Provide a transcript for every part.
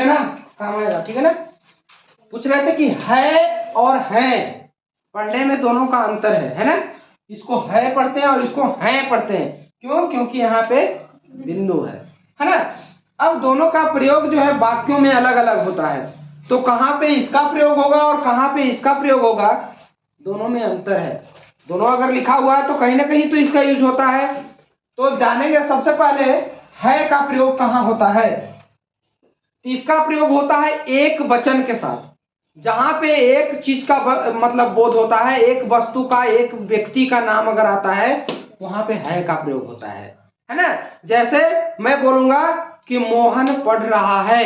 ना, काम आएगा, ठीक है ना। पूछ रहे थे कि है और हैं पढ़ने में दोनों का अंतर है ना। इसको है पढ़ते हैं और इसको हैं पढ़ते हैं। क्यों? क्योंकि यहाँ पे बिंदु है ना। अब दोनों का प्रयोग जो है वाक्यों में अलग अलग होता है, तो कहाँ पे इसका प्रयोग होगा और कहाँ पे इसका प्रयोग होगा, दोनों में अंतर है। दोनों अगर लिखा हुआ है तो कहीं ना कहीं तो इसका यूज होता है। तो जानेंगे सबसे पहले है का प्रयोग कहाँ होता है। तो इसका प्रयोग होता है एक वचन के साथ, जहां पे एक चीज का मतलब बोध होता है, एक वस्तु का, एक व्यक्ति का नाम अगर आता है, वहां पे है का प्रयोग होता है ना। जैसे मैं बोलूंगा कि मोहन पढ़ रहा है।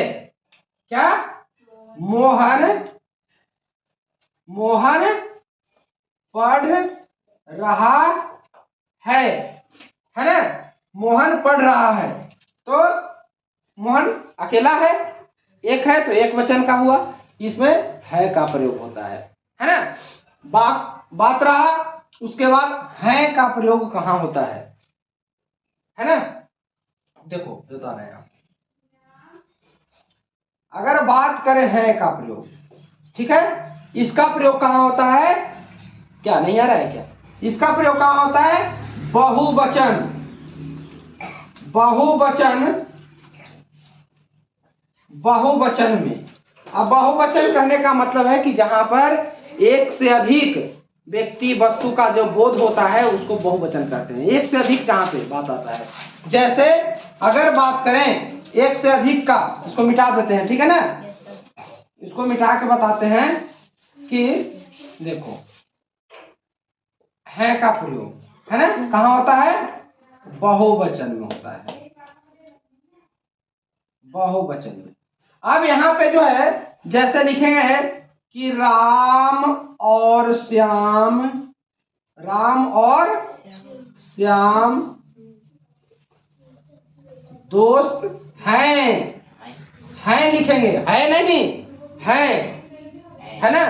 क्या? मोहन पढ़ रहा है ना। मोहन पढ़ रहा है, तो मोहन अकेला है, एक है तो एक वचन का हुआ, इसमें है का प्रयोग होता है ना। बात रहा, उसके बाद है का प्रयोग कहाँ होता है ना। देखो बता रहे हैं, अगर बात करें है का प्रयोग, ठीक है, इसका प्रयोग कहाँ होता है? क्या नहीं आ रहा है क्या? इसका प्रयोग कहाँ होता है? बहुवचन में। अब बहुवचन कहने का मतलब है कि जहां पर एक से अधिक व्यक्ति वस्तु का जो बोध होता है उसको बहुवचन कहते हैं। एक से अधिक जहां पे बात आता है, जैसे अगर बात करें एक से अधिक का, इसको मिटा देते हैं, ठीक है ना। इसको मिटा के बताते हैं कि देखो है का प्रयोग है ना कहाँ होता है? बहुवचन में होता है, बहुवचन में। अब यहाँ पे जो है जैसे लिखेंगे कि राम और श्याम दोस्त हैं लिखेंगे, है नहीं है ना।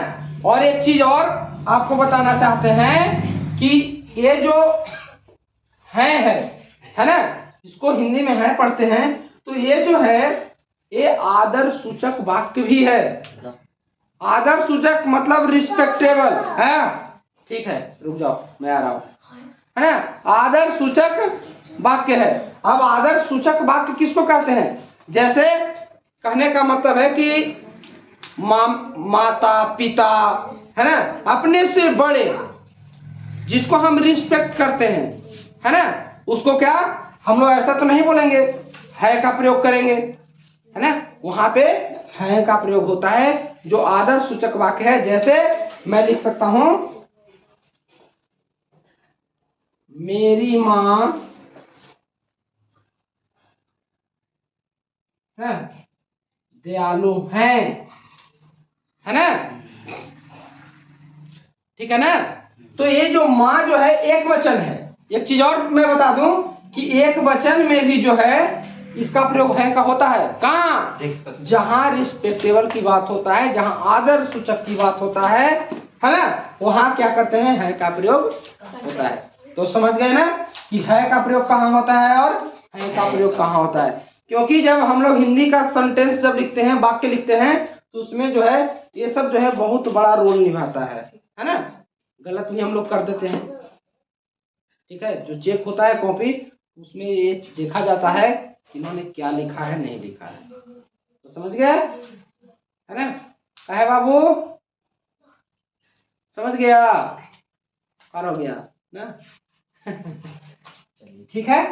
और एक चीज और आपको बताना चाहते हैं कि ये जो है ना, इसको हिंदी में है पढ़ते हैं, तो ये जो है ये आदर सूचक वाक्य भी है। आदर सूचक मतलब रिस्पेक्टेबल है, ठीक है, रुक जाओ मैं आ रहा हूं, है ना। आदर सूचक वाक्य है। अब आदर सूचक वाक्य किसको कहते हैं? जैसे कहने का मतलब है कि माता पिता, है ना, अपने से बड़े जिसको हम रिस्पेक्ट करते हैं, है ना, उसको क्या हम लोग ऐसा तो नहीं बोलेंगे, है का प्रयोग करेंगे, है ना। वहां पे है का प्रयोग होता है जो आदर सूचक वाक्य है। जैसे मैं लिख सकता हूं मेरी मां दयालु है ना, ठीक है ना। तो ये जो मां जो है एक वचन है। एक चीज और मैं बता दूं कि एक वचन में भी जो है इसका प्रयोग है का होता है। कहाँ? जहां रिस्पेक्टेबल की बात होता है, जहां आदर सूचक की बात होता है ना, वहां क्या करते हैं? है का प्रयोग होता है। तो समझ गए ना कि है का प्रयोग कहाँ होता है और है का प्रयोग कहाँ होता है। क्योंकि जब हम लोग हिंदी का सेंटेंस जब लिखते हैं, वाक्य लिखते हैं, तो उसमें जो है ये सब जो है बहुत बड़ा रोल निभाता है ना। गलत भी हम लोग कर देते हैं, ठीक है। जो चेक होता है कॉपी, उसमें ये देखा जाता है कि इन्होंने क्या लिखा है, नहीं लिखा है। तो समझ गए है ना? है बाबू, समझ गया? पार हो गया ना? चलिए ठीक है।